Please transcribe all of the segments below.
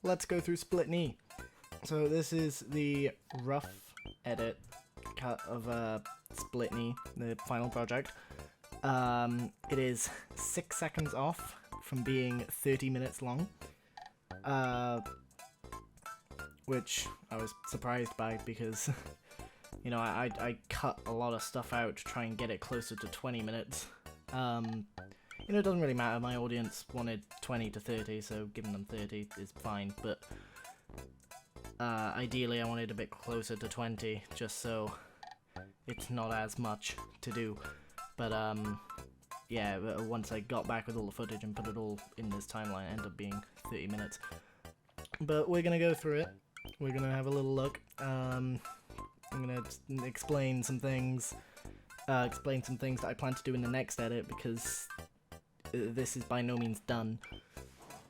let's go through Splitt Knee. So this is the rough edit cut of Splitt Knee, the final project. It is 6 seconds off from being 30 minutes long, which I was surprised by because, you know, I cut a lot of stuff out to try and get it closer to 20 minutes. You know, it doesn't really matter, my audience wanted 20 to 30, so giving them 30 is fine, but ideally I wanted a bit closer to 20, just so it's not as much to do. But yeah, once I got back with all the footage and put it all in this timeline, it ended up being 30 minutes. But we're gonna go through it, we're gonna have a little look. I'm gonna explain some things that I plan to do in the next edit, because this is by no means done.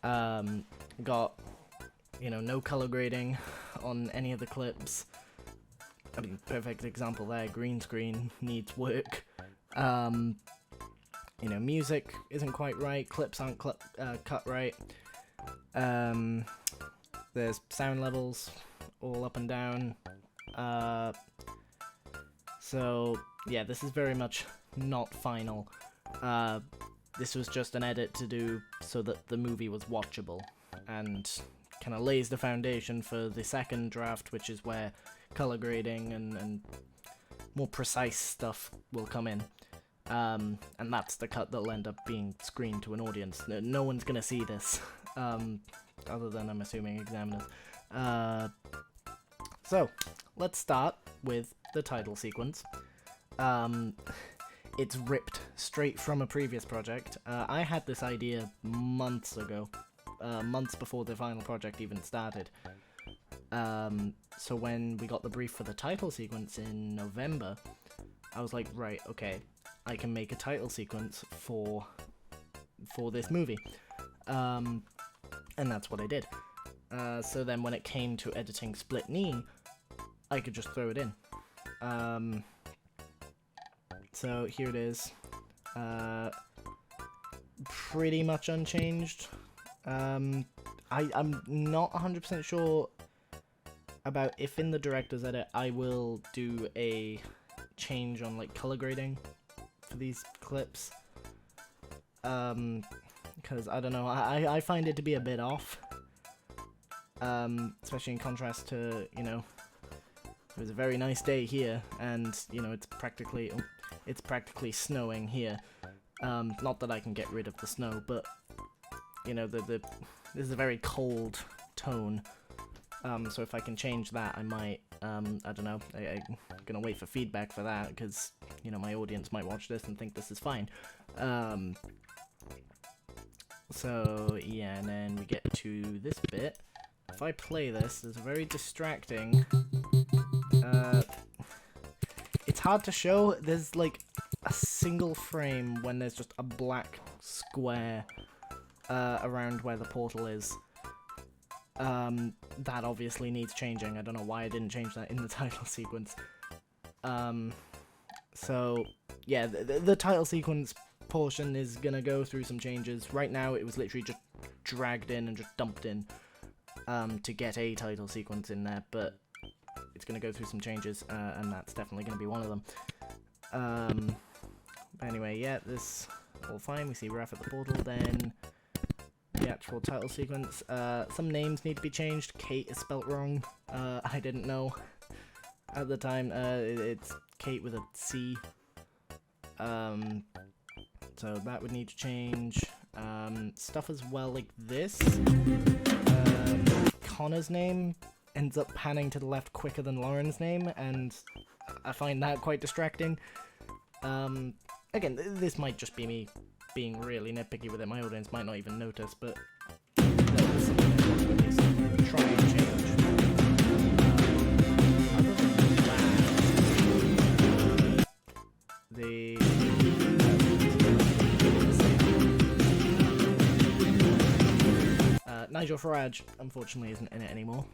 Got, you know, no color grading on any of the clips. I mean, perfect example there, green screen needs work. You know, music isn't quite right, clips aren't cut right. There's sound levels all up and down. So yeah, this is very much not final. This was just an edit to do so that the movie was watchable, and kind of lays the foundation for the second draft, which is where color grading and more precise stuff will come in. And that's the cut that'll end up being screened to an audience. No one's gonna see this, other than, I'm assuming, examiners. So, let's start with the title sequence. It's ripped straight from a previous project. I had this idea months ago, months before the final project even started. So when we got the brief for the title sequence in November, I was like, right, okay, I can make a title sequence for this movie. And that's what I did. So then when it came to editing Splitt Knee, I could just throw it in. So here it is, pretty much unchanged. I'm not 100% sure about if in the director's edit I will do a change on like color grading for these clips, because I don't know, I find it to be a bit off, especially in contrast to, you know, it was a very nice day here, and, you know, it's practically snowing here. Not that I can get rid of the snow, but, you know, this is a very cold tone. So if I can change that, I might, I don't know, I'm gonna wait for feedback for that, because, you know, my audience might watch this and think this is fine. So, yeah, and then we get to this bit. If I play this, it's very distracting. It's hard to show. There's like a single frame when there's just a black square around where the portal is. That obviously needs changing. I don't know why I didn't change that in the title sequence. So yeah, the title sequence portion is gonna go through some changes. Right now it was literally just dragged in and just dumped in to get a title sequence in there, but it's going to go through some changes, and that's definitely going to be one of them. But anyway, yeah, this all fine. We see Raph at the portal, then the actual title sequence. Some names need to be changed. Kate is spelt wrong. I didn't know at the time. It's Kate with a C. So that would need to change. Stuff as well like this. Connor's name ends up panning to the left quicker than Lauren's name, and I find that quite distracting. Again, this might just be me being really nitpicky with it. My audience might not even notice, but there's something I want to at least try and change. Other than that, the Nigel Farage, unfortunately, isn't in it anymore.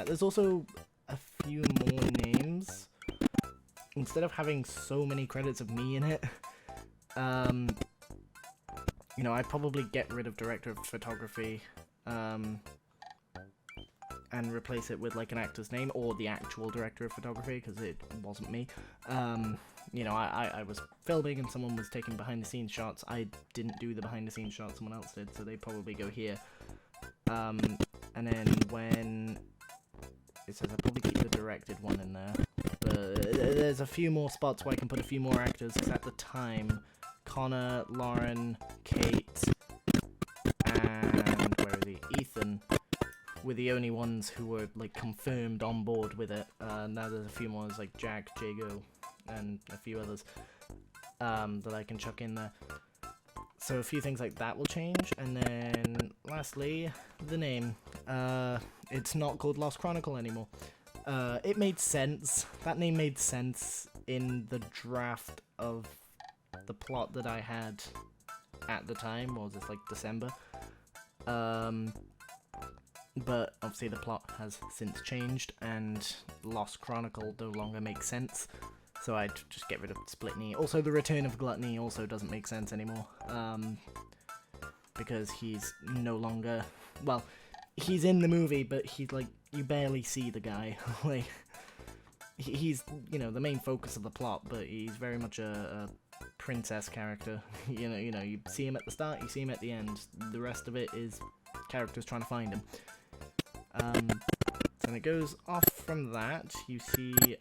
There's also a few more names. Instead of having so many credits of me in it, you know, I'd probably get rid of director of photography, and replace it with like an actor's name or the actual director of photography, because it wasn't me. You know, I was filming and someone was taking behind the scenes shots. I didn't do the behind the scenes shots, someone else did, so they probably go here. And then when it says, I'll probably keep the directed one in there, but there's a few more spots where I can put a few more actors, because at the time, Connor, Lauren, Kate, and where is he? Ethan were the only ones who were like confirmed on board with it. Now there's a few more, like Jack, Jago, and a few others that I can chuck in there. So a few things like that will change, and then lastly, the name. It's not called Lost Chronicle anymore. It made sense. That name made sense in the draft of the plot that I had at the time, or was this like December? But obviously the plot has since changed, and Lost Chronicle no longer makes sense. So I'd just get rid of Splitt Knee. Also, the return of Gluttony also doesn't make sense anymore. Because he's no longer... Well, he's in the movie, but he's like... You barely see the guy. Like, he's, you know, the main focus of the plot, but he's very much a princess character. You know, you see him at the start, you see him at the end. The rest of it is characters trying to find him. So it goes off from that. You see, like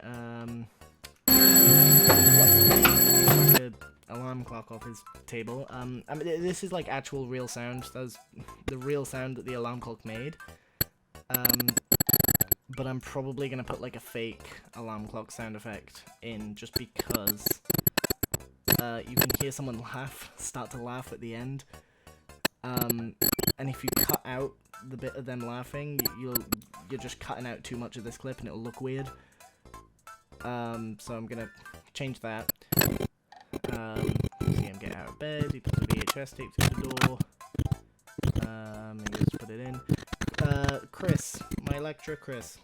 a alarm clock off his table. I mean, this is like actual real sound. That's the real sound that the alarm clock made. But I'm probably gonna put like a fake alarm clock sound effect in, just because you can hear someone start to laugh at the end. And if you cut out the bit of them laughing, you're just cutting out too much of this clip, and it'll look weird. So I'm gonna change that. See him get out of bed. He puts the VHS tape through the door. Maybe just put it in. Chris, my lecturer Chris.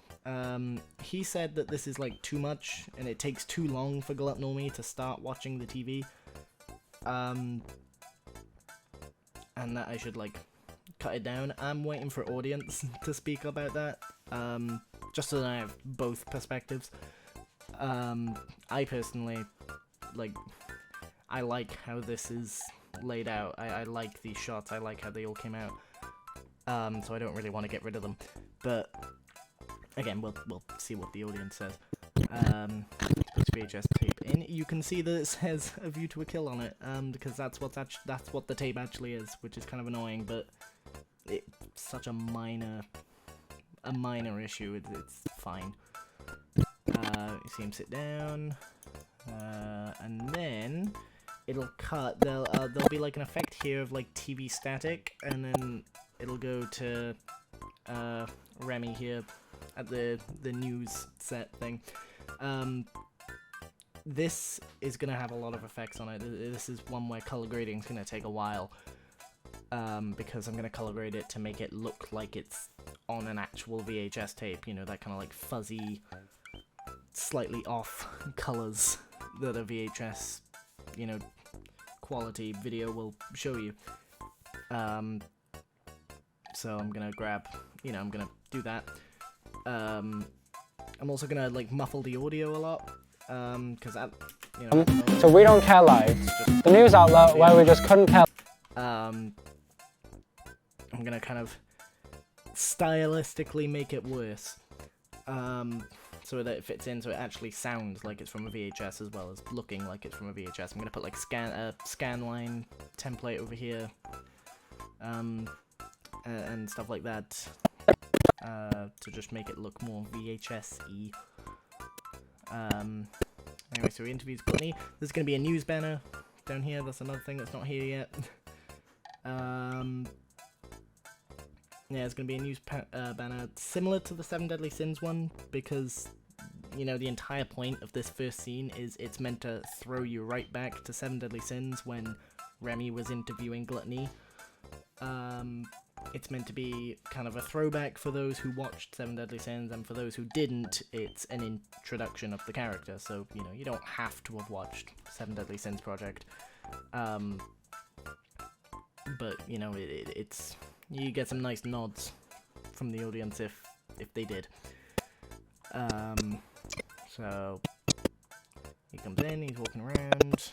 He said that this is like too much, and it takes too long for Gluttony to start watching the TV. And that I should like cut it down. I'm waiting for audience to speak about that, just so that I have both perspectives. I personally, I like how this is laid out. I like these shots, I like how they all came out. So I don't really want to get rid of them. But, again, we'll see what the audience says. Puts VHS tape in. You can see that it says "A View to a Kill" on it, because that's what the tape actually is, which is kind of annoying, but it's such a minor issue. It's fine. You see him sit down, and then it'll cut. There'll be like an effect here of like TV static, and then it'll go to Remy here at the news set thing. This is gonna have a lot of effects on it. This is one where color grading is gonna take a while, because I'm gonna color grade it to make it look like it's on an actual VHS tape. You know, that kind of like fuzzy, slightly off colors that a VHS, you know, quality video will show you. So I'm gonna I'm gonna do that. I'm also gonna like muffle the audio a lot, because that, you know. So We Don't Care Live, the news outlet where we just couldn't care. I'm gonna kind of stylistically make it worse, so that it fits in, so it actually sounds like it's from a VHS as well as looking like it's from a VHS. I'm gonna put like scanline template over here, and stuff like that, to just make it look more VHS-y. Anyway, so we interviewed Gluttony. There's going to be a news banner down here. That's another thing that's not here yet. Yeah, there's going to be a news banner similar to the 7 Deadly Sins one, because, you know, the entire point of this first scene is it's meant to throw you right back to 7 Deadly Sins when Remy was interviewing Gluttony. It's meant to be kind of a throwback for those who watched 7 Deadly Sins, and for those who didn't, it's an introduction of the character, so, you know, you don't have to have watched 7 Deadly Sins Project. but you know, it's you get some nice nods from the audience if they did. So he comes in, he's walking around.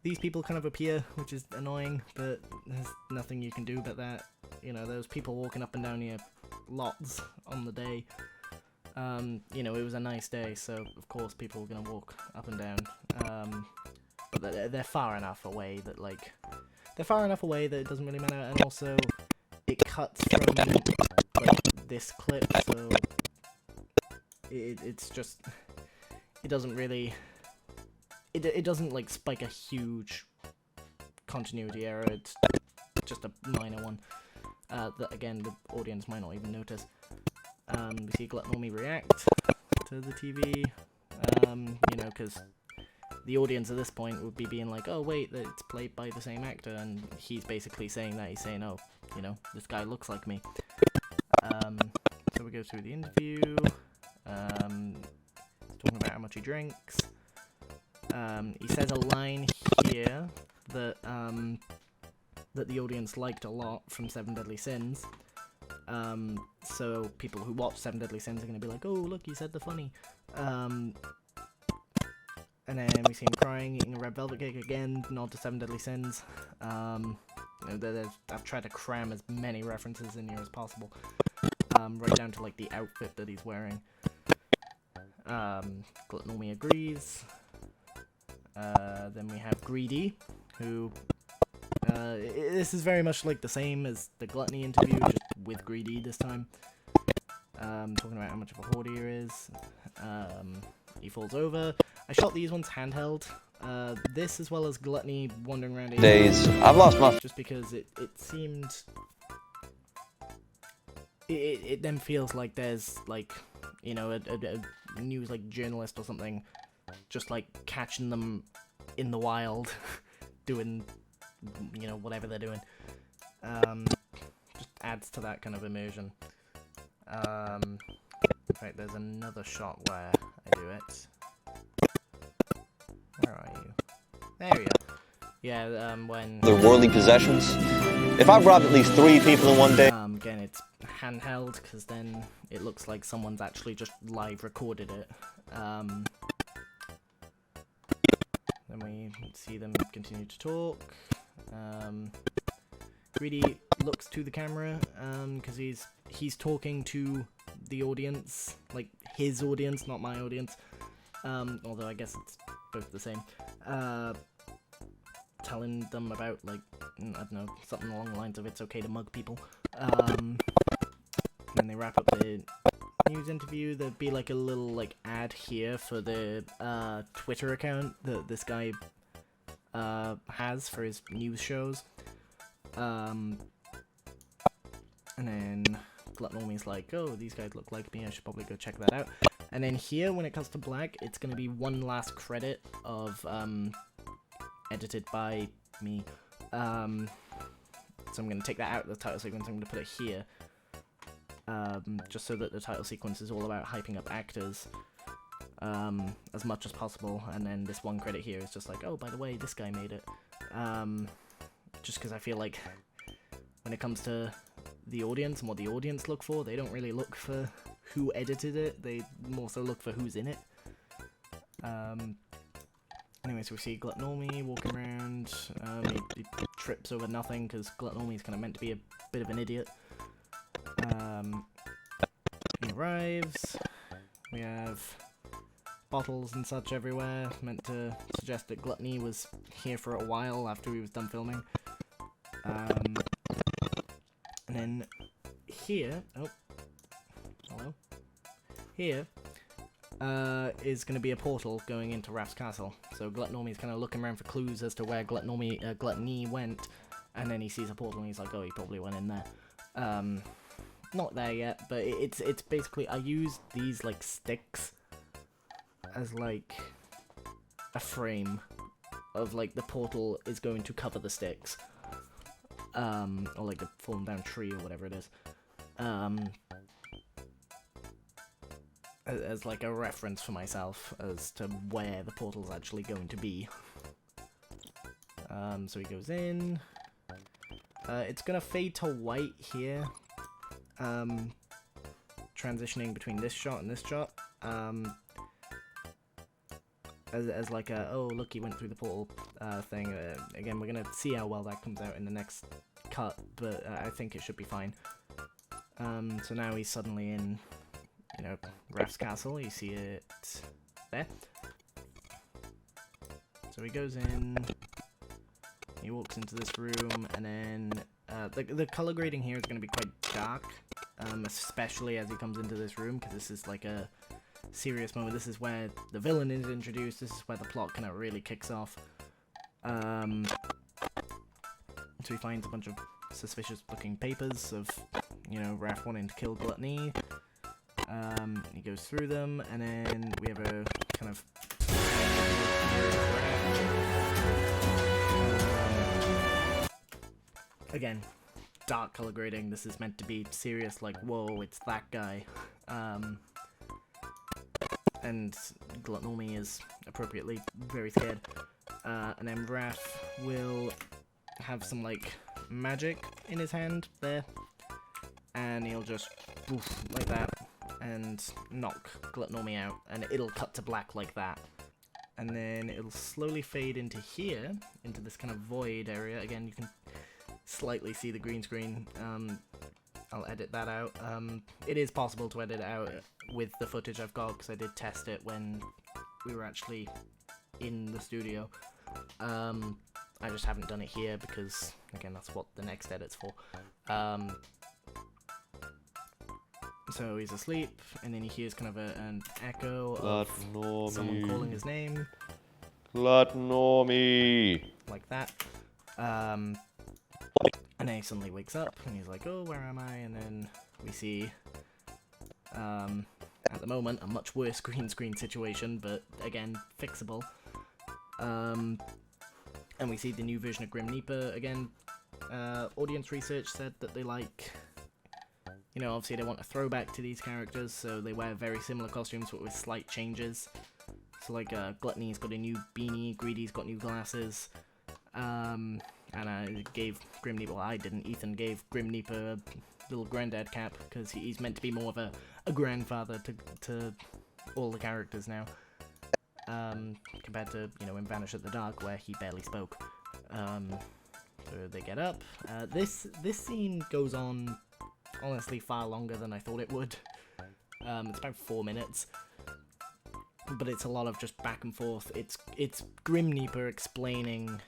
These people kind of appear, which is annoying, but there's nothing you can do about that. You know, there's people walking up and down here lots on the day. You know, it was a nice day, so of course people were gonna walk up and down. But they're far enough away that, like, it doesn't really matter, and also it cuts from, like, this clip, so it's just, it doesn't really, it doesn't, like, spike a huge continuity error. It's just a minor one that, again, the audience might not even notice. We see Glutnormy react to the TV, you know, because the audience at this point would be being like, oh wait, it's played by the same actor, and he's basically saying that, he's saying, oh, you know, this guy looks like me. So we go through the interview, talking about how much he drinks. He says a line here that that the audience liked a lot from Seven Deadly Sins. So people who watch Seven Deadly Sins are going to be like, oh look, he said the funny. And then we see him crying, eating a red velvet cake again, nod to Seven Deadly Sins. You know, I've tried to cram as many references in here as possible, right down to like the outfit that he's wearing. Glutnormy agrees. Then we have Greedy, who this is very much like the same as the Gluttony interview, just with Greedy this time. Talking about how much of a hoarder he is. He falls over. I shot these ones handheld. This as well as Gluttony wandering around days. I've lost my... Just because it seemed... It then feels like there's, like, you know, a news, like, journalist or something just, like, catching them in the wild doing, you know, whatever they're doing. Just adds to that kind of immersion. In fact, there's another shot where I do it. Where are you? There you are. Yeah, when... Their worldly possessions. If I've robbed at least 3 people in one day... Again, it's handheld, because then it looks like someone's actually just live recorded it. Then we see them continue to talk. Greedy looks to the camera, because he's talking to the audience, like his audience, not my audience. Although I guess it's both the same. Telling them about, like, I don't know, something along the lines of it's okay to mug people. Then they wrap up the news interview. There'd be like a little like ad here for the Twitter account that this guy has for his news shows. And then Glutnormy's like, oh, these guys look like me, I should probably go check that out. And then here, when it comes to black, it's going to be one last credit of edited by me. So I'm going to take that out of the title sequence, I'm going to put it here. Just so that the title sequence is all about hyping up actors as much as possible, and then this one credit here is just like, oh, by the way, this guy made it. Just because I feel like when it comes to the audience and what the audience look for, they don't really look for who edited it, they more so look for who's in it. Anyway, so we see Glutnormy walking around. He trips over nothing because Glutnormy's kind of meant to be a bit of an idiot. He arrives. We have bottles and such everywhere, meant to suggest that Gluttony was here for a while after he was done filming. And then here, oh, hello, here is going to be a portal going into Raph's castle. So Glutnormy's kind of looking around for clues as to where Gluttony went, and then he sees a portal and he's like, oh, he probably went in there. Not there yet, but it's basically, I use these like sticks as like a frame of like the portal is going to cover the sticks, or like a fallen down tree or whatever it is, as like a reference for myself as to where the portal's actually going to be. So he goes in, It's gonna fade to white here, transitioning between this shot and this shot, as like a, oh look, he went through the portal thing. Again, we're gonna see how well that comes out in the next cut, but I think it should be fine. So now he's suddenly in, you know, Raph's castle. You see it there. So he goes in, he walks into this room, and then the color grading here is going to be quite dark, especially as he comes into this room, because this is like a serious moment. This is where the villain is introduced. This is where the plot kind of really kicks off. So he finds a bunch of suspicious-looking papers of, you know, Raph wanting to kill Gluttony. He goes through them, and then we have a kind of again, dark color grading. This is meant to be serious, like, whoa, it's that guy. And Gluttony is appropriately very scared. And then Raph will have some, like, magic in his hand there. And he'll just poof, like that, and knock Gluttony out. And it'll cut to black like that. And then it'll slowly fade into here, into this kind of void area. Again, you can slightly see the green screen. I'll edit that out. It is possible to edit it out with the footage I've got, because I did test it when we were actually in the studio. I just haven't done it here because, again, that's what the next edit's for. So he's asleep, and then he hears kind of an echo of someone calling his name. Gluttony! Like that. And then he suddenly wakes up, and he's like, oh, where am I? And then we see, at the moment, a much worse green screen situation, but again, fixable. And we see the new version of Grim Reaper. Again, audience research said that they like, you know, obviously they want a throwback to these characters, so they wear very similar costumes but with slight changes. So like, Gluttony's got a new beanie, Greedy's got new glasses, and I gave Grim Reaper, well, I didn't, Ethan gave Grim Reaper a little granddad cap, because he's meant to be more of a grandfather to all the characters now, compared to, you know, in Vanish at the Dark, where he barely spoke. So they get up. This scene goes on, honestly, far longer than I thought it would. It's about 4 minutes, but it's a lot of just back and forth. It's Grim Reaper explaining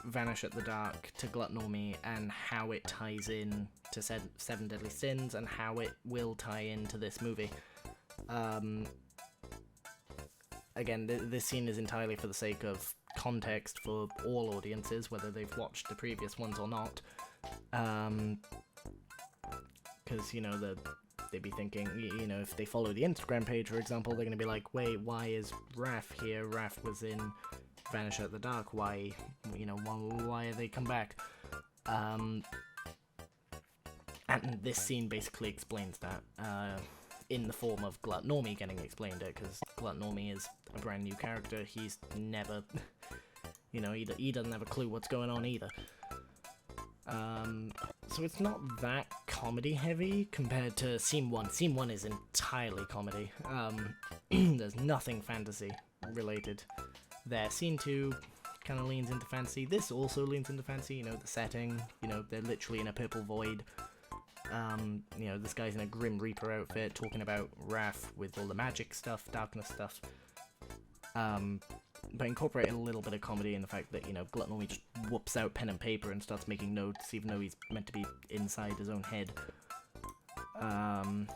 Vanish at the Dark to Gluttony and how it ties in to Seven Deadly Sins and how it will tie into this movie. Again, this scene is entirely for the sake of context for all audiences, whether they've watched the previous ones or not. Because, you know, they'd be thinking, you know, if they follow the Instagram page, for example, they're going to be like, wait, why is Raph here? Raph was in Vanish at the Dark. Why, you know, why they come back? And this scene basically explains that, in the form of Gluttony getting explained it, because Gluttony is a brand new character. He's never, you know, he doesn't have a clue what's going on either. So it's not that comedy heavy compared to Scene 1. Scene 1 is entirely comedy. There's nothing fantasy related there. Scene 2 kind of leans into fantasy. This also leans into fantasy, you know, the setting, you know, they're literally in a purple void. You know, this guy's in a Grim Reaper outfit talking about Raph with all the magic stuff, darkness stuff. But incorporating a little bit of comedy in the fact that, you know, Gluttony just whoops out pen and paper and starts making notes, even though he's meant to be inside his own head. And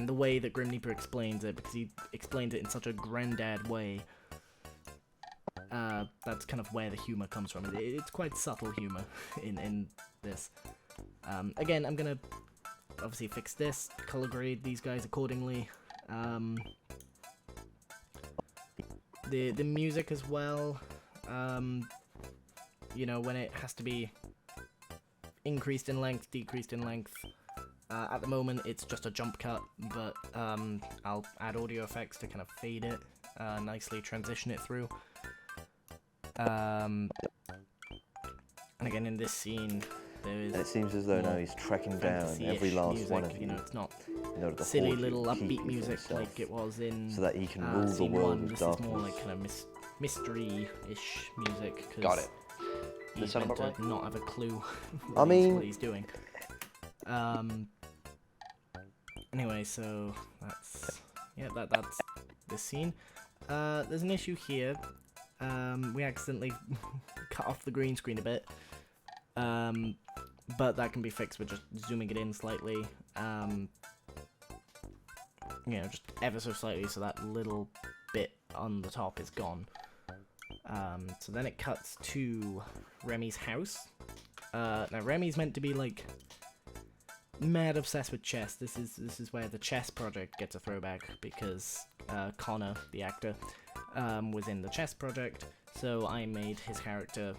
the way that Grim Reaper explains it, because he explains it in such a granddad way, that's kind of where the humor comes from. It's quite subtle humor in this. Again, I'm gonna obviously fix this, color grade these guys accordingly. The music as well, you know, when it has to be increased in length, decreased in length. At the moment, it's just a jump cut, but I'll add audio effects to kind of fade it, nicely transition it through. And again, in this scene, there is. And it seems as though now he's tracking down every fantasy-ish last music, one of you. You know, it's not in order to silly hold you, little keep you upbeat for music himself, like it was in so that he can rule the scene world 1. with This darkness. is more like kind of mystery-ish music. Got it. He's sound meant about to not have a clue I mean, what he's doing. Anyway, so that's this scene. There's an issue here. We accidentally cut off the green screen a bit. But that can be fixed with just zooming it in slightly. You know, just ever so slightly, so that little bit on the top is gone. So then it cuts to Remy's house. Now Remy's meant to be like mad obsessed with chess. This is where the chess project gets a throwback, because Connor, the actor, was in the chess project. So I made his character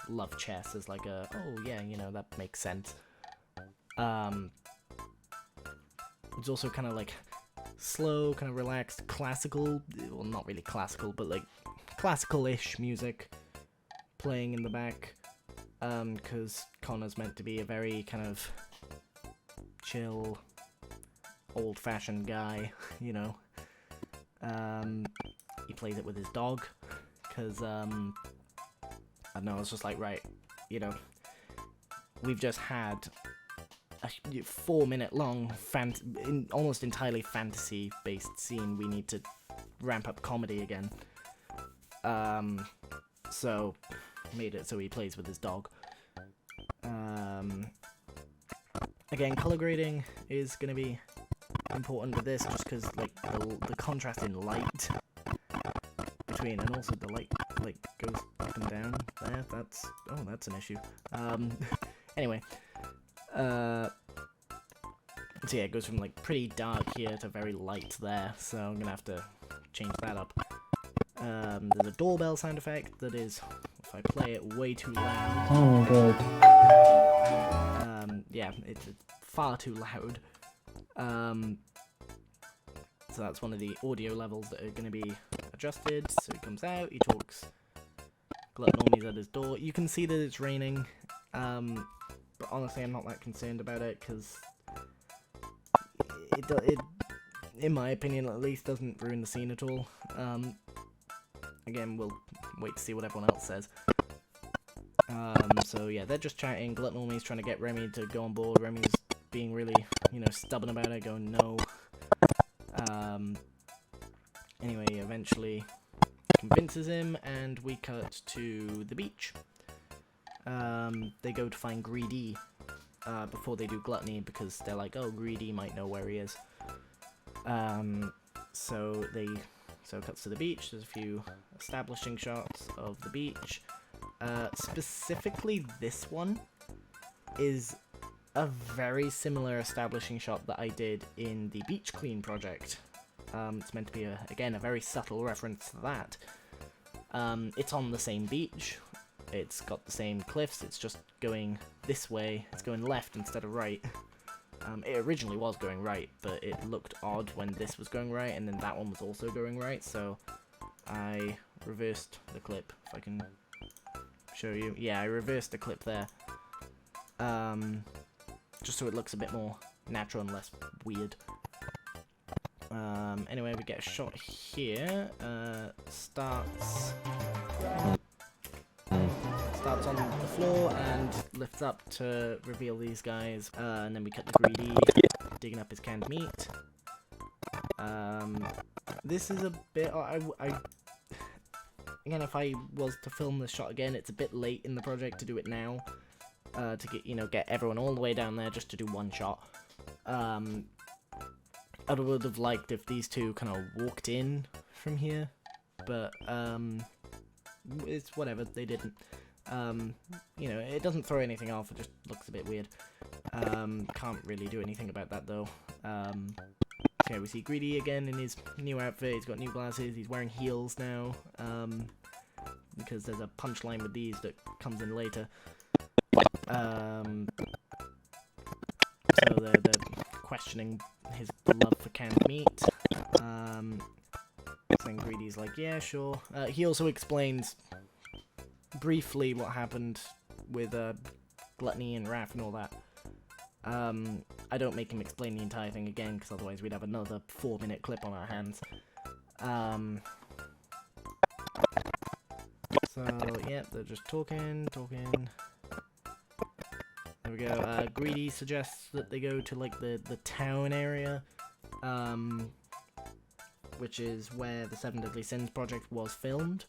love chess as like a, oh yeah, you know, that makes sense. It's also kind of like slow, kind of relaxed, classical, well not really classical, but like classical-ish music playing in the back, because Connor's meant to be a very kind of chill, old-fashioned guy, you know. He plays it with his dog, because, I don't know, it's just like, right, you know, we've just had a 4-minute long, almost entirely fantasy-based scene. We need to ramp up comedy again. So, made it so he plays with his dog. Again, color grading is going to be important with this, just because, like, the contrast in light between, and also the light, like, goes up and down there. That's an issue. Anyway, so yeah, it goes from, like, pretty dark here to very light there, so I'm gonna have to change that up. There's a doorbell sound effect that is, if I play it way too loud... Oh my god. Yeah, it's far too loud. So that's one of the audio levels that are going to be adjusted. So he comes out, he talks, Glutton Ormy's at his door. You can see that it's raining, but honestly I'm not that concerned about it, because it, in my opinion at least, doesn't ruin the scene at all. Again, we'll wait to see what everyone else says. So yeah, they're just chatting. Glutton Ormy's trying to get Remy to go on board. Remy's being really, you know, stubborn about it, going no. Anyway, eventually convinces him, and we cut to the beach. They go to find Greedy before they do Gluttony, because they're like, oh, Greedy might know where he is. So it cuts to the beach. There's a few establishing shots of the beach. Specifically, this one is a very similar establishing shot that I did in the Beach Clean project. It's meant to be, again, a very subtle reference to that. It's on the same beach. It's got the same cliffs. It's just going this way. It's going left instead of right. It originally was going right, but it looked odd when this was going right, and then that one was also going right, so I reversed the clip, if I can show you. Yeah, I reversed the clip there, just so it looks a bit more natural and less weird. Anyway, we get a shot here. Starts on the floor and lifts up to reveal these guys, and then we cut to Greedy digging up his canned meat. This is a bit, again, if I was to film this shot again, it's a bit late in the project to do it now, to get everyone all the way down there just to do one shot. I would have liked if these two kind of walked in from here, but it's whatever, they didn't. It doesn't throw anything off, it just looks a bit weird. Can't really do anything about that though. So yeah, we see Greedy again in his new outfit. He's got new glasses, he's wearing heels now, because there's a punchline with these that comes in later. So they're questioning his love for canned meat. Then Greedy's like, yeah, sure. He also explains briefly what happened with gluttony and wrath and all that. I don't make him explain the entire thing again, because otherwise we'd have another 4-minute clip on our hands. So, yeah, they're just talking. There we go. Greedy suggests that they go to, like, the town area, which is where the Seven Deadly Sins project was filmed.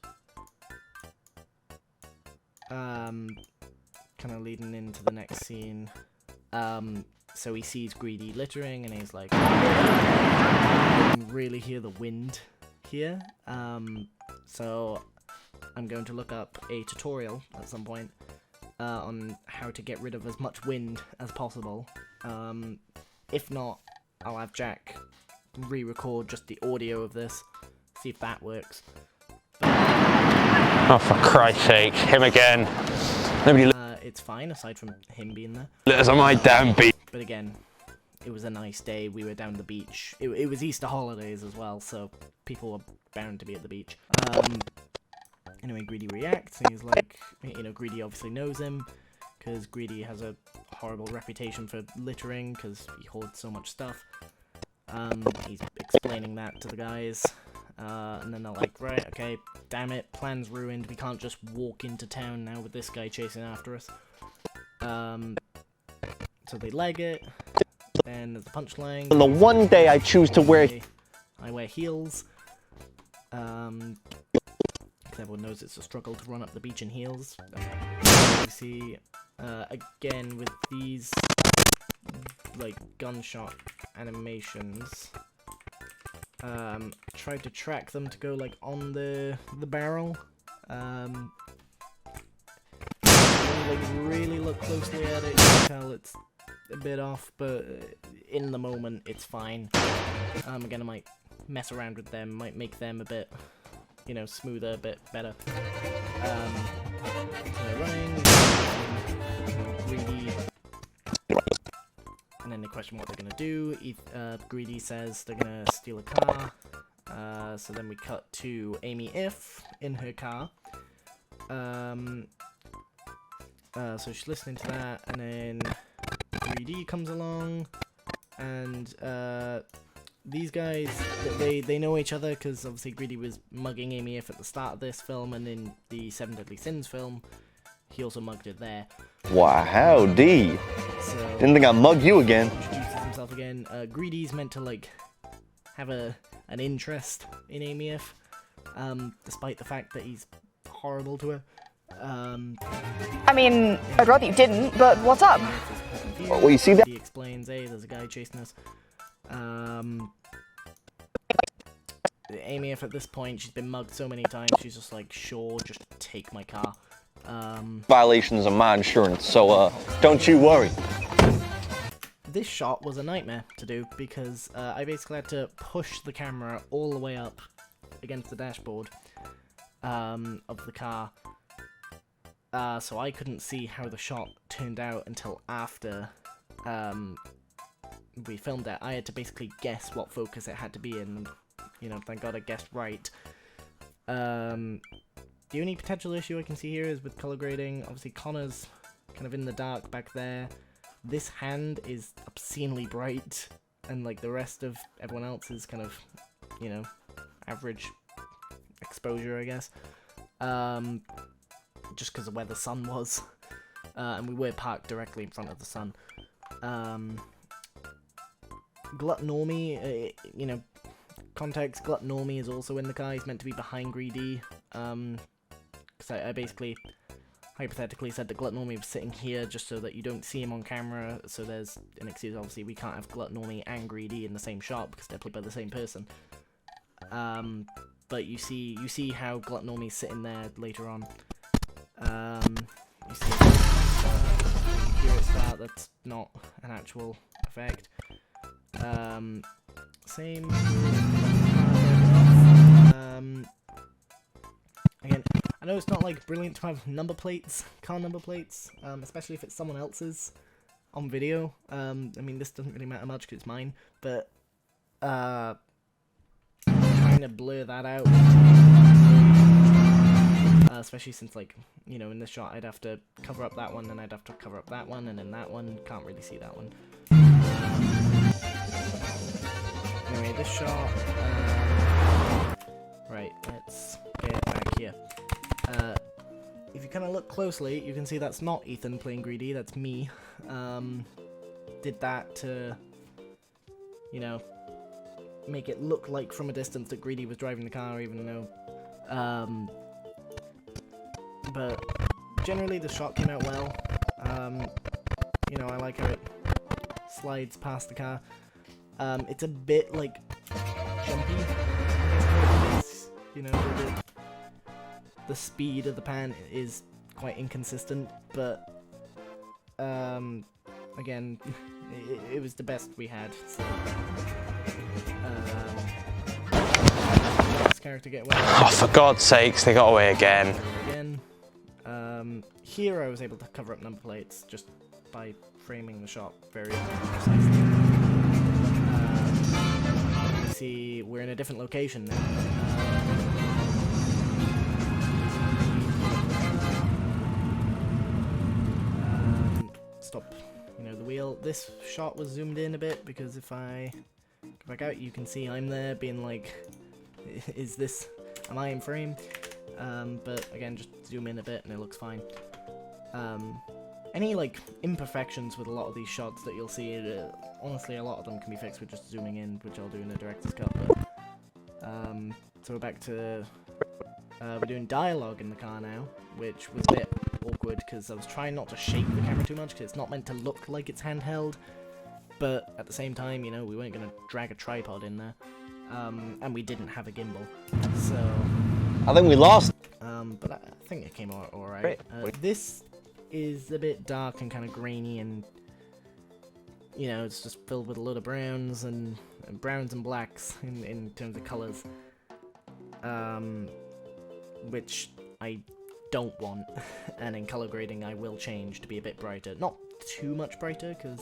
Kind of leading into the next scene. So he sees Greedy littering, and he's like, I can really hear the wind here. So I'm going to look up a tutorial at some point on how to get rid of as much wind as possible. If not, I'll have Jack re-record just the audio of this, see if that works. Oh, for Christ's sake, him again. Nobody It's fine, aside from him being there. litters on my damn beat. But again, it was a nice day. We were down the beach. It was Easter holidays as well, so people were bound to be at the beach. Anyway, Greedy reacts, and he's like, you know, Greedy obviously knows him, because Greedy has a horrible reputation for littering, because he hoards so much stuff. He's explaining that to the guys, and then they're like, right, okay, damn it, plan's ruined, we can't just walk into town now with this guy chasing after us. So they leg it, then there's the punchline. On the one day I choose to wear... I wear heels, because everyone knows it's a struggle to run up the beach in heels. You see, again, with these, like, gunshot animations, tried to track them to go, like, on the barrel. Like, really look closely at it, you can tell it's a bit off, but in the moment, it's fine. Again, I might mess around with them, might make them a bit, you know, smoother, a bit better. So they're running, Greedy, and then they question what they're gonna do. Greedy says they're gonna steal a car. So then we cut to Amy If in her car. So she's listening to that, and then 3D comes along, and these guys, they know each other, because obviously Greedy was mugging Amy If at the start of this film, and in the Seven Deadly Sins film, he also mugged her there. Wow, howdy. So, Didn't think I'd mug you again. Introduces himself again. Greedy's meant to, like, have an interest in Amy If, despite the fact that he's horrible to her. I mean, I'd rather you didn't, but what's up? Well, you see that? He explains, hey, there's a guy chasing us. Amy If at this point, she's been mugged so many times, she's just like, sure, just take my car. Violations of my insurance, so, don't you worry. This shot was a nightmare to do, because I basically had to push the camera all the way up against the dashboard of the car. So I couldn't see how the shot turned out until after we filmed it. I had to basically guess what focus it had to be in, and, you know, thank God I guessed right. The only potential issue I can see here is with color grading. Obviously Connor's kind of in the dark back there. This hand is obscenely bright, and like the rest of everyone else is kind of, you know, average exposure, I guess. Just because of where the sun was, and we were parked directly in front of the sun. Glutnormy, you know, context, Glutnormy is also in the car. He's meant to be behind Greedy, because I basically, hypothetically said that Glutnormy was sitting here just so that you don't see him on camera, so there's an excuse. Obviously we can't have Glutnormy and Greedy in the same shot because they're played by the same person. But you see how Glutnormy's sitting there later on. You see here it start, that's not an actual effect. Same. Again, I know it's not like brilliant to have number plates, car number plates, especially if it's someone else's on video. I mean, this doesn't really matter much because it's mine, but trying to blur that out. especially since, like, you know, in this shot I'd have to cover up that one, and I'd have to cover up that one, and then that one. Can't really see that one. Anyway, this shot. Right, let's get back here. If you kind of look closely, you can see that's not Ethan playing greedy. That's me. Did that to, you know, make it look like from a distance that Greedy was driving the car, even though, but generally the shot came out well. You know, I like how it slides past the car. It's a bit, like, jumpy, I guess, you know, the speed of the pan is quite inconsistent, but, again, it was the best we had, so, this character get away. Oh, for God's sakes, they got away again. Here I was able to cover up number plates just by framing the shot very precisely. You see, we're in a different location now. Stop, you know, the wheel. This shot was zoomed in a bit because if I go back out, you can see I'm there being like, am I in frame? But again, just zoom in a bit and it looks fine. Any like imperfections with a lot of these shots that you'll see, honestly a lot of them can be fixed with just zooming in, which I'll do in the director's cut. But, so we're back to, we're doing dialogue in the car now, which was a bit awkward because I was trying not to shake the camera too much because it's not meant to look like it's handheld, but at the same time, you know, we weren't going to drag a tripod in there, and we didn't have a gimbal, so... I think we lost. But I think it came out alright. This is a bit dark and kind of grainy, and you know, it's just filled with a load of browns and blacks in terms of colors, which I don't want. And in color grading, I will change to be a bit brighter, not too much brighter, because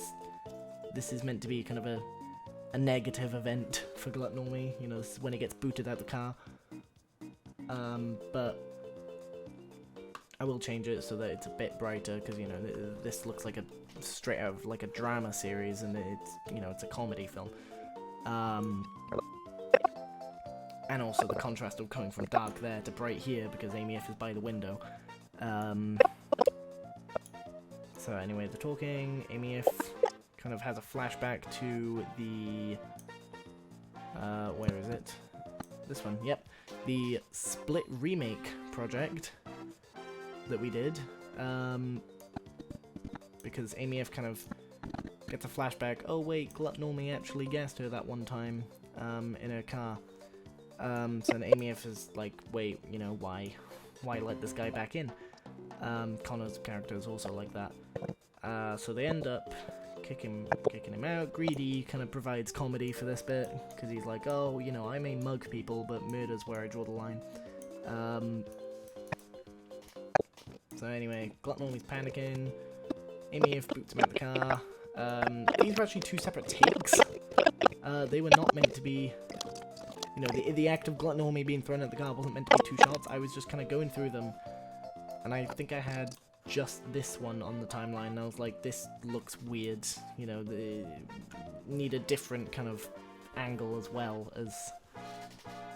this is meant to be kind of a negative event for Gluttony. You know, this is when he gets booted out the car. But I will change it so that it's a bit brighter, because, you know, this looks like a straight out of like a drama series, and it's, you know, it's a comedy film. And also the contrast of going from dark there to bright here, because Amy F is by the window. So anyway, the talking, Amy F kind of has a flashback to the, where is it? This one, yep. The Splitt remake project that we did, because Amy F kind of gets a flashback, oh wait, Gluttony actually gassed her that one time, in her car. So then Amy F is like, wait, you know, why let this guy back in? Connor's character is also like that. So they end up kicking him out. Greedy kind of provides comedy for this bit, because he's like, oh, you know, I may mug people, but murder's where I draw the line. So anyway, Gluttony's panicking. Amy F boots him out the car. These were actually two separate takes. They were not meant to be, you know, the act of Gluttony being thrown at the car wasn't meant to be two shots. I was just kind of going through them, and I think I had just this one on the timeline, and I was like, this looks weird, you know, need a different kind of angle as well as,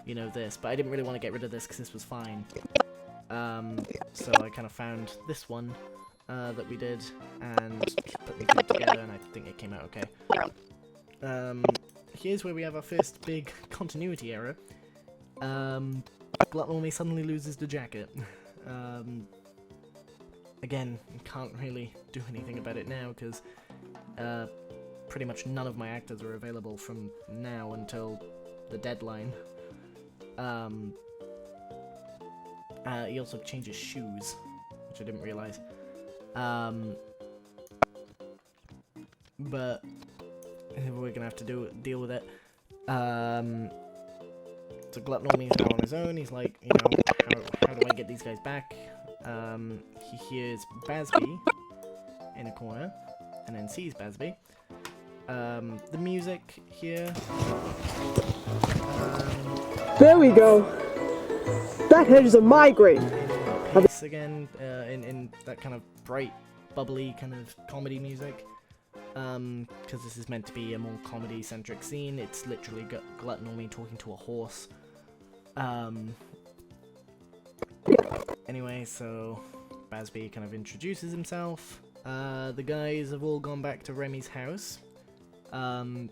you know, this, but I didn't really want to get rid of this because this was fine. So I kind of found this one that we did and put them two together, and I think it came out okay. Here's where we have our first big continuity error. Gluttony suddenly loses the jacket. Again, can't really do anything about it now, because pretty much none of my actors are available from now until the deadline. He also changes shoes, which I didn't realise. But we're gonna have to deal with it. So Gluttony's now on his own. He's like, you know, how do I get these guys back? He hears Basby in a corner, and then sees Basby. The music here. There we go. That hedge is a migraine. voice again, in that kind of bright, bubbly kind of comedy music. Because this is meant to be a more comedy-centric scene. It's literally Glut Normie talking to a horse. Anyway, so Bazby kind of introduces himself. The guys have all gone back to Remy's house. Again,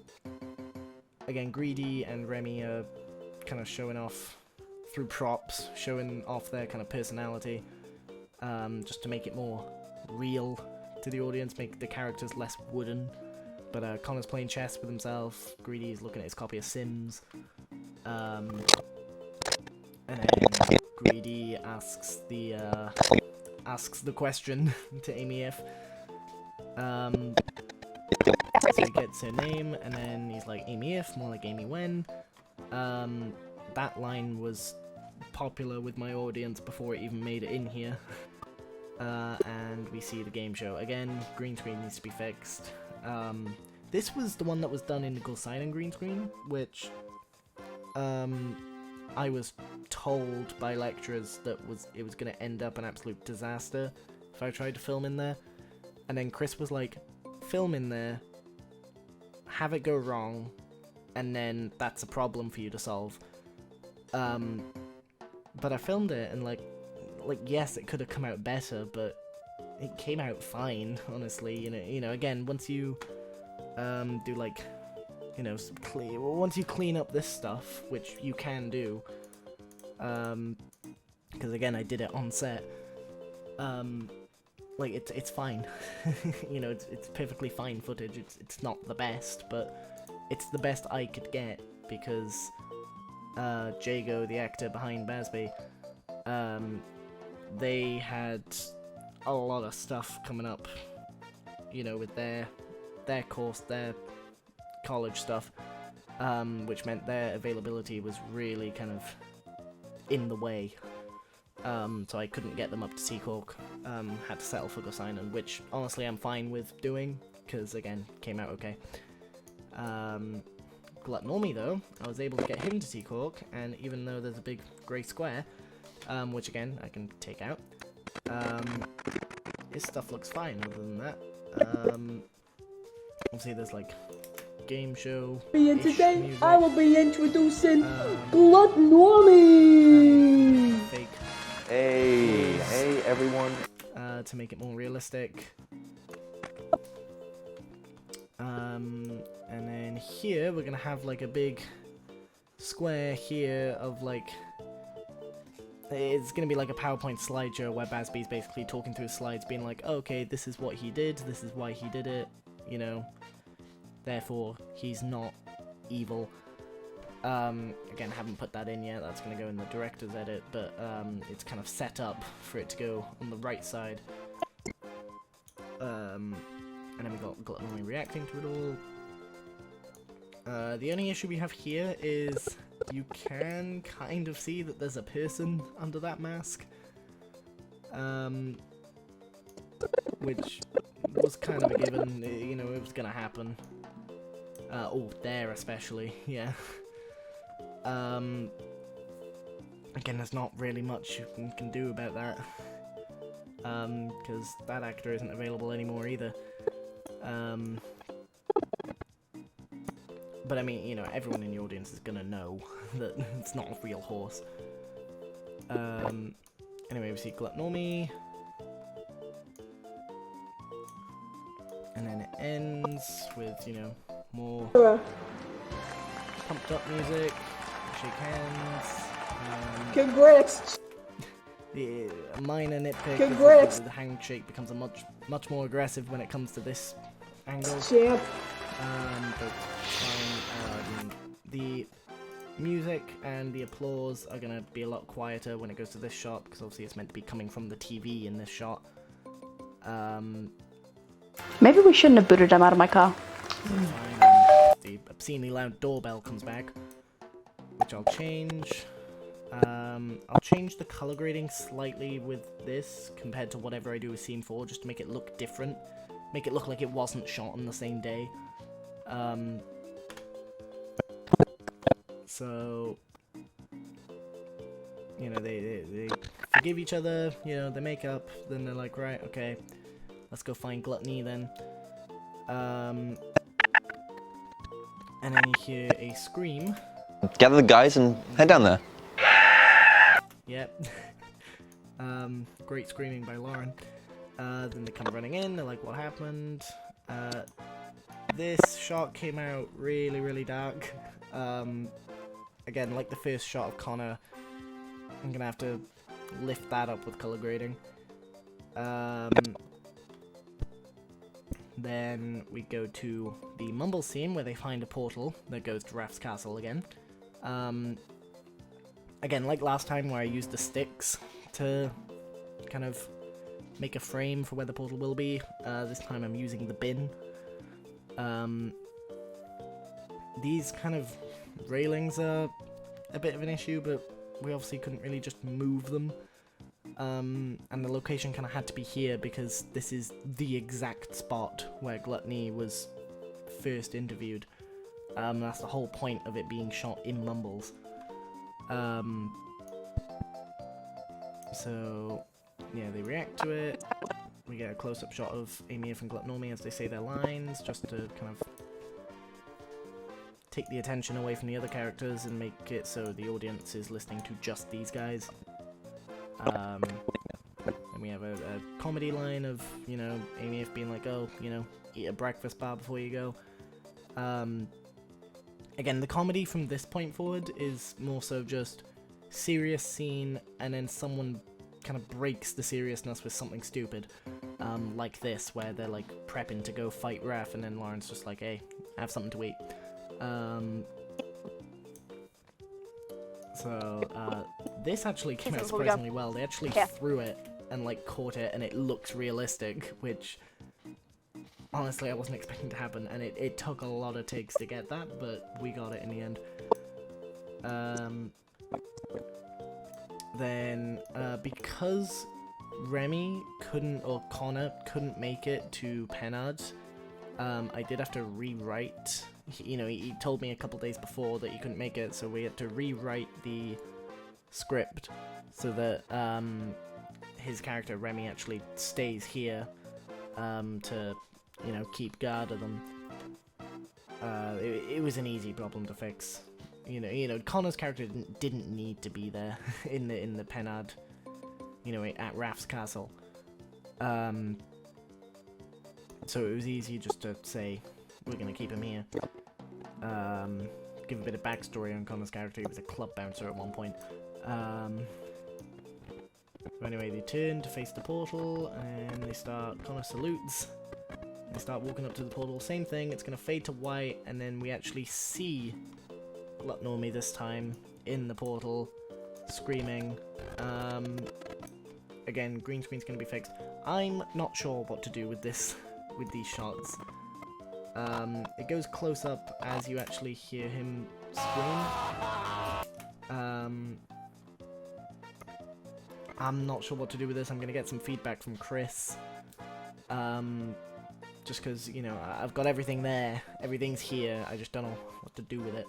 Greedy and Remy are kind of showing off through props, showing off their kind of personality, just to make it more real to the audience, make the characters less wooden. But Connor's playing chess with himself, Greedy's looking at his copy of Sims, and then Greedy asks the question to Amy if. So he gets her name, and then he's like, Amy if, more like Amy when. That line was popular with my audience before it even made it in here. And we see the game show. Again, green screen needs to be fixed. This was the one that was done in the Gul'Sign green screen, which I was told by lecturers that it was going to end up an absolute disaster if I tried to film in there. And then Chris was like, film in there, have it go wrong, and then that's a problem for you to solve. But I filmed it, and like yes, it could have come out better, but it came out fine, honestly. You know, again, once you do like, you know, once you clean up this stuff, which you can do, because again, I did it on set. Like it's fine. You know, it's perfectly fine footage. It's not the best, but it's the best I could get because Jago, the actor behind Bazby, they had a lot of stuff coming up, you know, with their course, their college stuff, which meant their availability was really kind of in the way. So I couldn't get them up to Seahawk, had to settle for Gul'Sign, which honestly I'm fine with doing, because again, came out okay. Glut Normie though, I was able to get him to Seahawk, and even though there's a big grey square, which again, I can take out, his stuff looks fine other than that. Obviously there's like game show. And today music. I will be introducing Glut Normie! Fake. Hey everyone. To make it more realistic. And then here we're gonna have like a big square here of like, it's gonna be like a PowerPoint slideshow where Bazby's basically talking through slides, being like, okay, this is what he did, this is why he did it, you know, therefore he's not evil. Again, haven't put that in yet, that's going to go in the director's edit, but it's kind of set up for it to go on the right side. And then we got Glut Normie reacting to it all. The only issue we have here is you can kind of see that there's a person under that mask. Which was kind of a given, you know, it was going to happen. Oh, there especially, yeah. Again, there's not really much you can do about that, because that actor isn't available anymore either. But I mean, you know, everyone in the audience is gonna know that it's not a real horse. Anyway, we see Glut Normie, and then it ends with, you know, more pumped up music. Shake hands. Congrats! The minor nitpick Congrats! is that the handshake becomes a much more aggressive when it comes to this angle. Champ. But fine. The music and the applause are gonna be a lot quieter when it goes to this shot, because obviously it's meant to be coming from the TV in this shot. Maybe we shouldn't have booted him out of my car. Fine. The obscenely loud doorbell comes back, which I'll change. I'll change the color grading slightly with this compared to whatever I do with Scene 4, just to make it look different. Make it look like it wasn't shot on the same day. So, you know, they forgive each other, you know, they make up, then they're like, right, okay, let's go find Gluttony then. And then you hear a scream. Gather the guys and head down there. Yep. Great screaming by Lauren. Then they come running in, they're like, what happened? This shot came out really, really dark. Again, like the first shot of Connor, I'm gonna have to lift that up with color grading. Then we go to the Mumble scene where they find a portal that goes to Raph's castle again. Again, like last time where I used the sticks to kind of make a frame for where the portal will be, this time I'm using the bin. These kind of railings are a bit of an issue, but we obviously couldn't really just move them. And the location kind of had to be here because this is the exact spot where Gluttony was first interviewed. That's the whole point of it being shot in Mumbles. So, yeah, they react to it. We get a close-up shot of Amir and Gluttony as they say their lines, just to kind of take the attention away from the other characters and make it so the audience is listening to just these guys. And we have a comedy line of, you know, Amir being like, oh, you know, eat a breakfast bar before you go. Again, the comedy from this point forward is more so just serious scene, and then someone kind of breaks the seriousness with something stupid. Like this, where they're like prepping to go fight Raph, and then Lauren's just like, hey, have something to eat. This actually came out surprisingly well. They actually threw it and like caught it, and it looks realistic, which honestly I wasn't expecting to happen, and it took a lot of takes to get that, but we got it in the end. Then because Remy couldn't, or Connor couldn't make it to Pennard, I did have to rewrite. He told me a couple days before that he couldn't make it, so we had to rewrite the script so that his character Remy actually stays here to, you know, keep guard of them. It was an easy problem to fix. You know, Connor's character didn't need to be there in the Pennard, you know, at Raph's castle. So it was easy just to say, we're gonna keep him here. Give a bit of backstory on Connor's character. He was a club bouncer at one point. But anyway, they turn to face the portal, and they start, Connor salutes. They start walking up to the portal, same thing, it's gonna fade to white, and then we actually see Gluttony this time in the portal, screaming. Again, green screen's gonna be fixed. I'm not sure what to do with this, with these shots. It goes close up as you actually hear him scream. I'm not sure what to do with this. I'm gonna get some feedback from Chris. Just because, you know, I've got everything there. Everything's here. I just don't know what to do with it.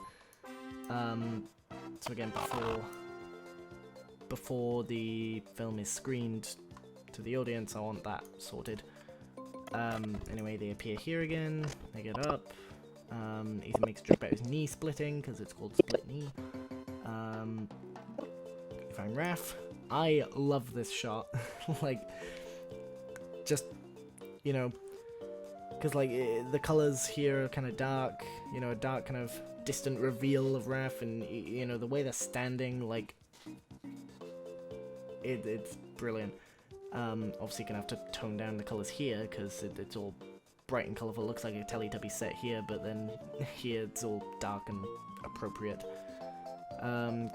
So again, before the film is screened to the audience, I want that sorted. Anyway, they appear here again. They get up. Ethan makes a joke about his knee splitting because it's called Splitt Knee. If I'm Raph, I love this shot. Like, just, you know, because like the colors here are kind of dark. You know, a dark kind of distant reveal of Raph, and you know the way they're standing, like it's brilliant. Obviously gonna have to tone down the colors here because it's all bright and colorful. Looks like a Teletubby set here, but then here it's all dark and appropriate.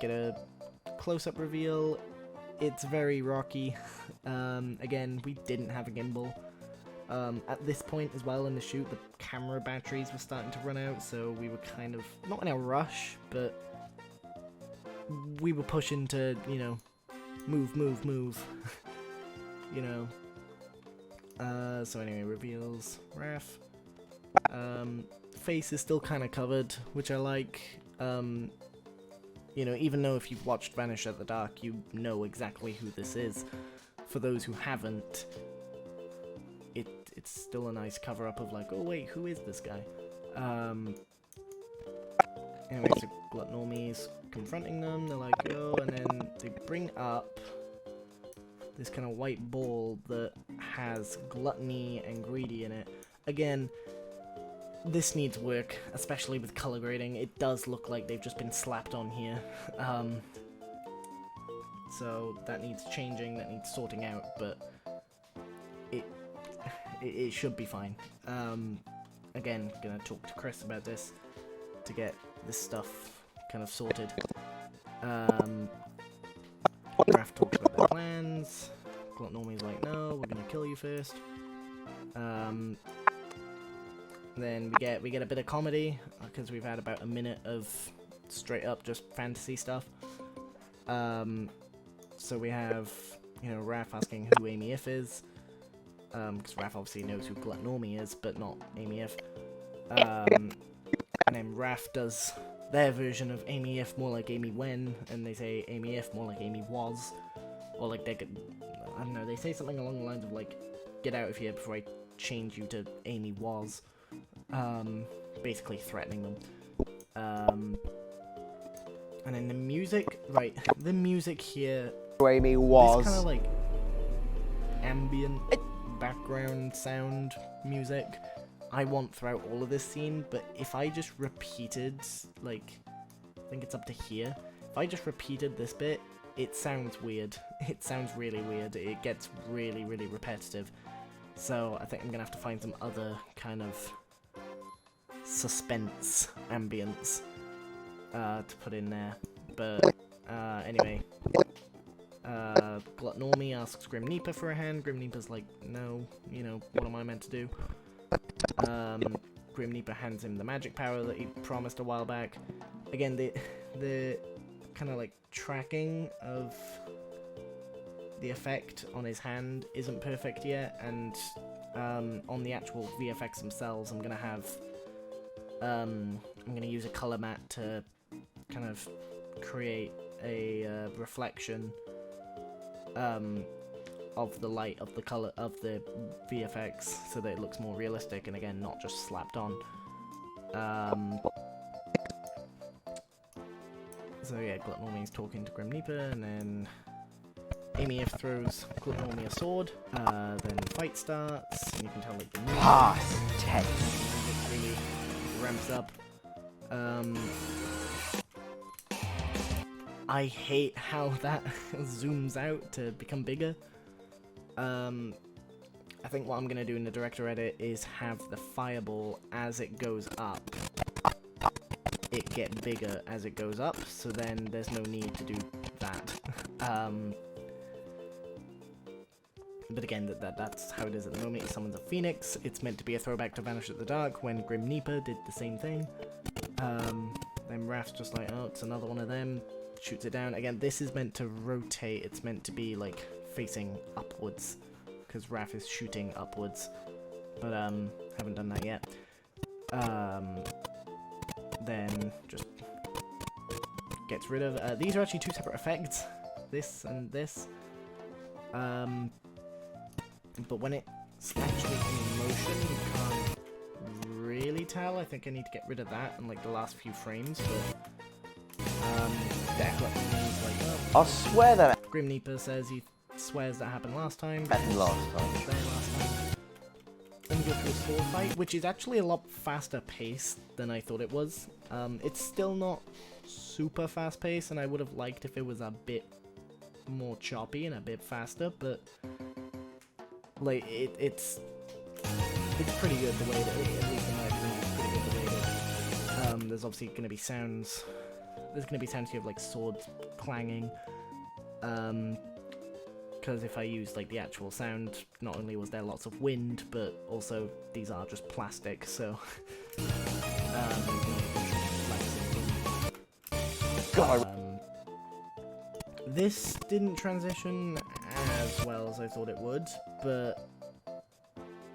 Get a close-up reveal. It's very rocky. Again, we didn't have a gimbal. At this point as well in the shoot, the camera batteries were starting to run out, so we were kind of, not in a rush, but we were pushing to, you know, move. You know. So anyway, reveals Raph. Face is still kind of covered, which I like. you know, even though if you've watched Vanish at the Dark, you know exactly who this is. For those who haven't, it's still a nice cover-up of like, oh wait, who is this guy? Anyway, so Gluttnormy's confronting them, they're like, yo, and then they bring up this kind of white ball that has Gluttony and Greedy in it. Again, this needs work, especially with color grading. It does look like they've just been slapped on here. So that needs changing, that needs sorting out, but it should be fine. Again, gonna talk to Chris about this to get this stuff kind of sorted. Raph talks about their plans. Gluttnormy's like, no, we're gonna kill you first. Then we get a bit of comedy because we've had about a minute of straight up just fantasy stuff. So we have, you know, Raph asking who Amy If is, because Raph obviously knows who Gluttnormy is, but not Amy If. And then Raph does their version of Amy If, more like Amy When, and they say Amy If, more like Amy Was, or like they could, I don't know, they say something along the lines of like, get out of here before I change you to Amy Was, basically threatening them. And then the music, right, the music here, Amy Was. this kind of like ambient background sound music I want throughout all of this scene, but if I just repeated, like, I think it's up to here, if I just repeated this bit, it sounds weird. It sounds really weird. It gets really, really repetitive. So I think I'm gonna have to find some other kind of suspense ambience to put in there. But anyway, Gluttnormy asks Grim Reaper for a hand. Grim Reaper's like, no, you know, what am I meant to do? Grim Reaper hands him the magic power that he promised a while back. Again, the kind of like tracking of the effect on his hand isn't perfect yet, and on the actual VFX themselves, I'm gonna use a color matte to kind of create a reflection of the light of the color of the VFX so that it looks more realistic and again not just slapped on. So yeah, Gluttnormy's talking to Grim Reaper, and then Amy If throws Gluttnormy a sword. Then the fight starts, and you can tell like the music really ramps up. I hate how that zooms out to become bigger. I think what I'm gonna do in the director edit is have the fireball as it goes up, it get bigger as it goes up, so then there's no need to do that. But again, that's how it is at the moment. He summons a phoenix. It's meant to be a throwback to Vanish at the Dark when Grim Reaper did the same thing. Then Raph's just like, oh, it's another one of them. Shoots it down. Again, this is meant to rotate. It's meant to be like facing upwards because Raph is shooting upwards. But haven't done that yet. Then just gets rid of. These are actually two separate effects. This and this. But when it's actually in motion, you can't really tell. I think I need to get rid of that in like the last few frames. But Gluttnormy's like, oh. I swear that Grim Reaper says he swears that happened last time. happened last time. Then we go through a sword fight, which is actually a lot faster paced than I thought it was. It's still not super fast paced, and I would have liked if it was a bit more choppy and a bit faster, but like it's pretty good the way that at least in my opinion, it's pretty good the way that there's obviously going to be sounds. There's going to be sounds here of like swords clanging. Because if I use like the actual sound, not only was there lots of wind, but also these are just plastic, so this didn't transition as well as I thought it would, but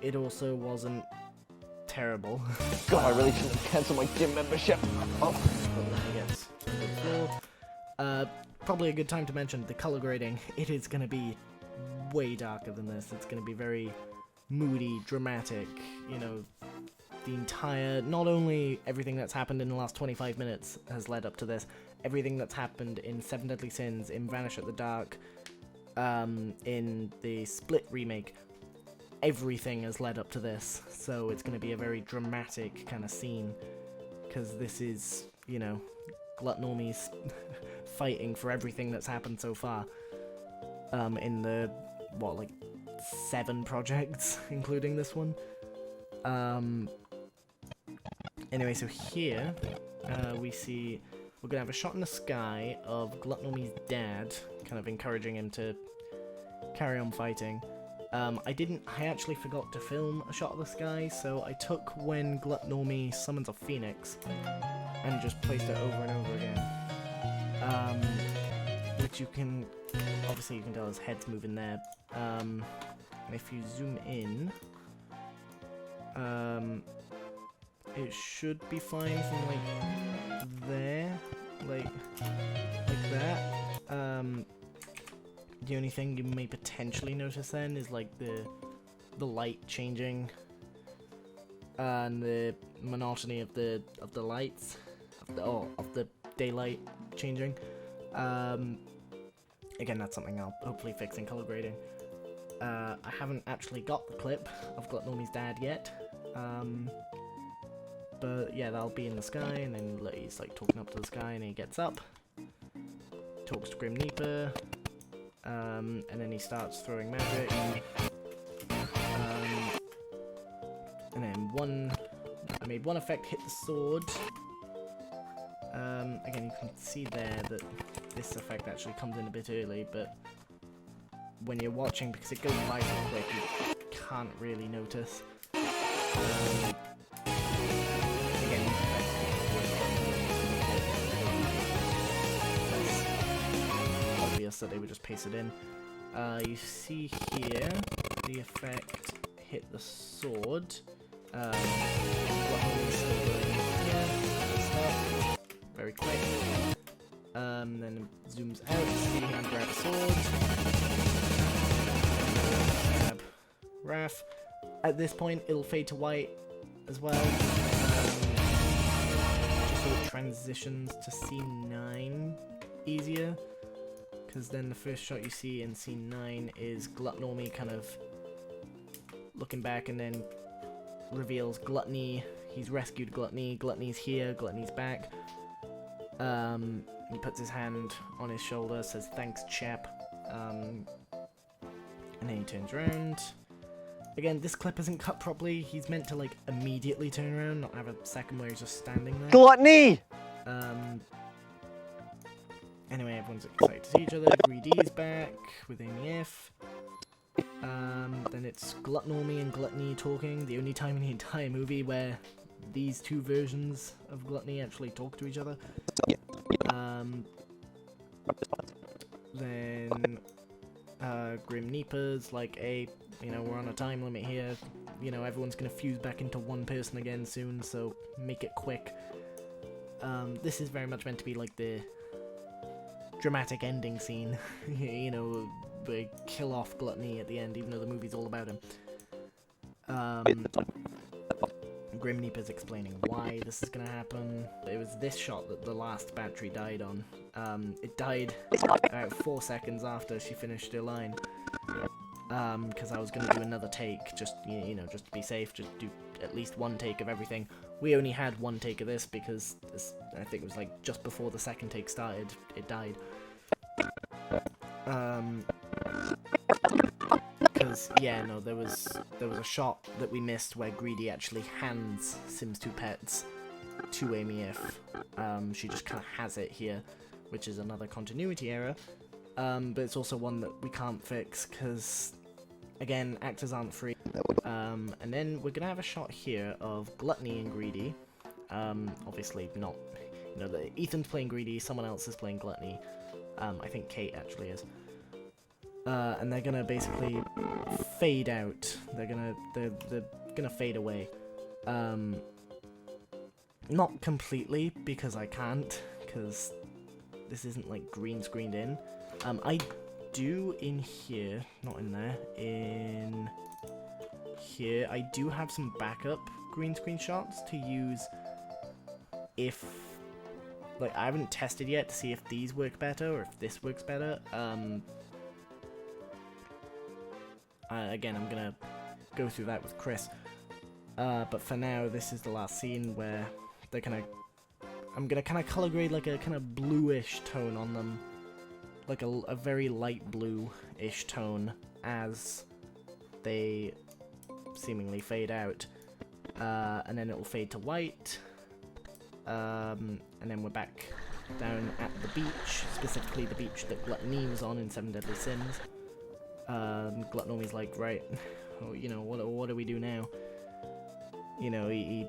it also wasn't terrible. God, I really shouldn't have cancelled my gym membership. Oh. Probably a good time to mention the color grading. It is going to be way darker than this. It's going to be very moody, dramatic, you know, the entire, not only everything that's happened in the last 25 minutes has led up to this, everything that's happened in Seven Deadly Sins, in Vanish at the Dark, in the Splitt remake, everything has led up to this, so it's going to be a very dramatic kind of scene, because this is, you know, Gluttnormy's fighting for everything that's happened so far, in the, what, like, 7 projects, including this one. Anyway, so here, we see, we're gonna have a shot in the sky of Gluttnormy's dad, kind of encouraging him to carry on fighting. I actually forgot to film a shot of the sky, so I took when Gluttnormy summons a phoenix, and just placed it over and over again. Which you can, obviously you can tell his head's moving there. And if you zoom in, it should be fine from like there, like that. The only thing you may potentially notice then is like the light changing and the monotony of the lights of the daylight changing. Again, that's something I'll hopefully fix in color grading. I haven't actually got the clip of Gluttnormy's dad yet. But yeah, that'll be in the sky, and then he's like talking up to the sky, and he gets up, talks to Grim Reaper, and then he starts throwing magic. And then I made one effect hit the sword. Again, you can see there that this effect actually comes in a bit early, but when you're watching, because it goes by so quick, you can't really notice. Again, that's obvious that they would just paste it in. You see here, the effect hit the sword. Very quick. Then it zooms out, see him grab a sword. Grab Raph. At this point, it'll fade to white as well. Just so it transitions to scene 9 easier. Because then the first shot you see in scene 9 is Gluttnormy kind of looking back and then reveals Gluttony. He's rescued Gluttony. Gluttony's here. Gluttony's back. He puts his hand on his shoulder, says, "Thanks, chap." And then he turns around. Again, this clip isn't cut properly. He's meant to, like, immediately turn around, not have a second where he's just standing there. Gluttony! Anyway, everyone's excited to see each other. Greedy's back with Amy F. Then it's Gluttnormy and Gluttony talking. The only time in the entire movie where these two versions of Gluttony actually talk to each other. Then Grim Reaper's like, you know, we're on a time limit here. You know, everyone's gonna fuse back into one person again soon, so make it quick. This is very much meant to be like the dramatic ending scene. You know, they kill off Gluttony at the end, even though the movie's all about him. Grim Reaper's explaining why this is gonna happen. It was this shot that the last battery died on. It died about 4 seconds after she finished her line. Because I was gonna do another take, just, you know, just to be safe, just do at least one take of everything. We only had one take of this because this, I think it was like just before the second take started, it died. Because, yeah, no, there was a shot that we missed where Greedy actually hands Sims 2 Pets to Amy F. She just kind of has it here, which is another continuity error. But it's also one that we can't fix because, again, actors aren't free. And then we're gonna have a shot here of Gluttony and Greedy. Obviously not, you know, Ethan's playing Greedy, someone else is playing Gluttony. I think Kate actually is. And they're gonna basically fade out. They're gonna fade away. Not completely, because I can't, because this isn't like green screened in. I do in here, not in there, in here, I do have some backup green screen shots to use if, like, I haven't tested yet to see if these work better or if this works better. Again, I'm gonna go through that with Chris. But for now, this is the last scene where they're I'm gonna kind of color grade like a kind of bluish tone on them, like a very light blue-ish tone as they seemingly fade out, and then it will fade to white, and then we're back down at the beach, specifically the beach that Gluttony was on in Seven Deadly Sins. Gluttony's like, right, well, you know, what do we do now? You know, he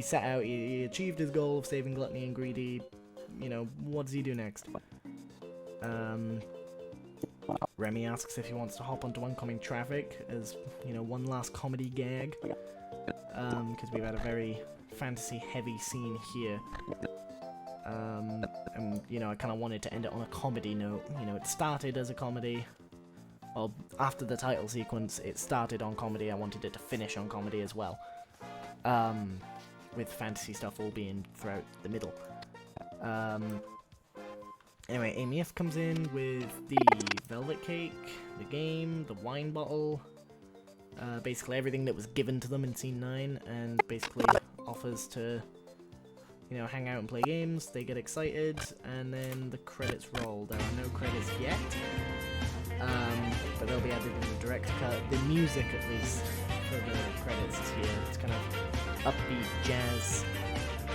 set out, he achieved his goal of saving Gluttony and Greedy. You know, what does he do next? Remy asks if he wants to hop onto oncoming traffic as, you know, one last comedy gag. Because we've had a very fantasy-heavy scene here. And, you know, I kind of wanted to end it on a comedy note. You know, it started as a comedy. Well, after the title sequence, it started on comedy. I wanted it to finish on comedy as well. With fantasy stuff all being throughout the middle. Anyway, Amy F comes in with the velvet cake, the game, the wine bottle, basically everything that was given to them in Scene 9, and basically offers to, you know, hang out and play games. They get excited, and then the credits roll. There are no credits yet, but they'll be added in the direct cut. The music, at least, for the credits is here. It's kind of upbeat,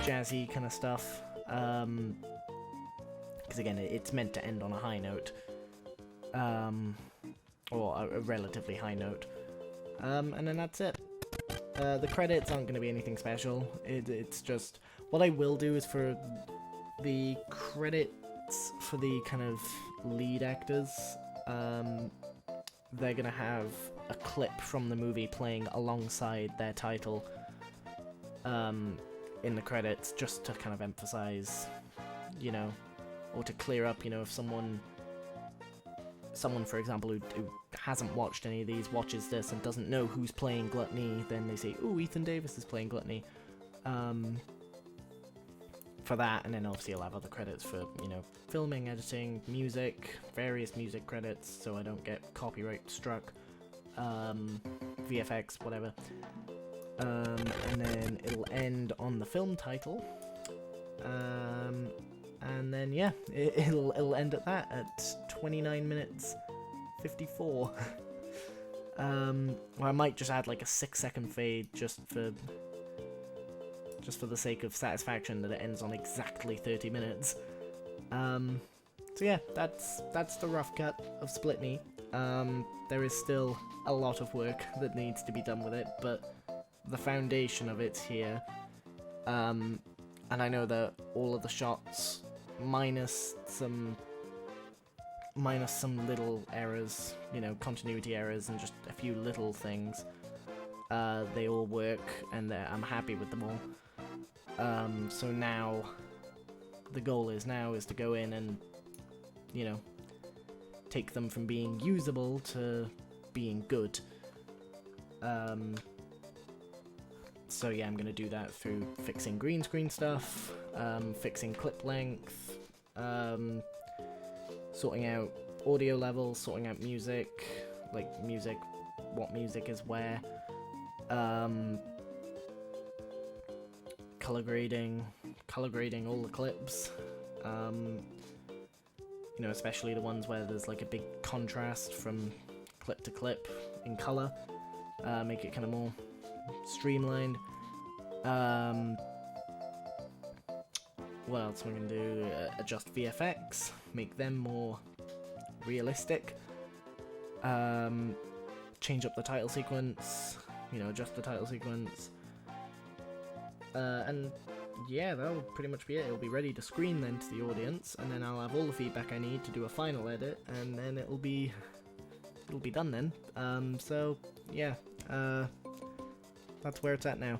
jazzy kind of stuff. Because again, it's meant to end on a high note, or a relatively high note, and then that's it. The credits aren't going to be anything special. It's just, what I will do is for the credits for the kind of lead actors, they're going to have a clip from the movie playing alongside their title in the credits, just to kind of emphasize, you know, or to clear up, you know, if someone for example who hasn't watched any of these watches this and doesn't know who's playing Gluttony, then they say, "Ooh, Ethan Davis is playing Gluttony," for that, and then obviously I'll have other credits for, you know, filming, editing, music, various music credits, so I don't get copyright struck, VFX, whatever, and then it'll end on the film title, and then yeah, it'll end at that at 29 minutes 54. Or I might just add like a 6-second fade just for the sake of satisfaction that it ends on exactly 30 minutes. So yeah, that's the rough cut of Splitt Knee. There is still a lot of work that needs to be done with it, but the foundation of it's here. And I know that all of the shots, minus some little errors, you know, continuity errors and just a few little things, they all work, and I'm happy with them all. So now, the goal is to go in and, you know, take them from being usable to being good. So yeah, I'm gonna do that through fixing green screen stuff, fixing clip length, sorting out audio levels, sorting out music, like what music is where, color grading all the clips, you know, especially the ones where there's like a big contrast from clip to clip in color, make it kind of more streamlined. What else am I going to do? Adjust VFX, make them more realistic, change up the title sequence, you know, adjust the title sequence, and yeah, that'll pretty much be it. It'll be ready to screen then to the audience, and then I'll have all the feedback I need to do a final edit, and then it'll be done then. So yeah, that's where it's at now.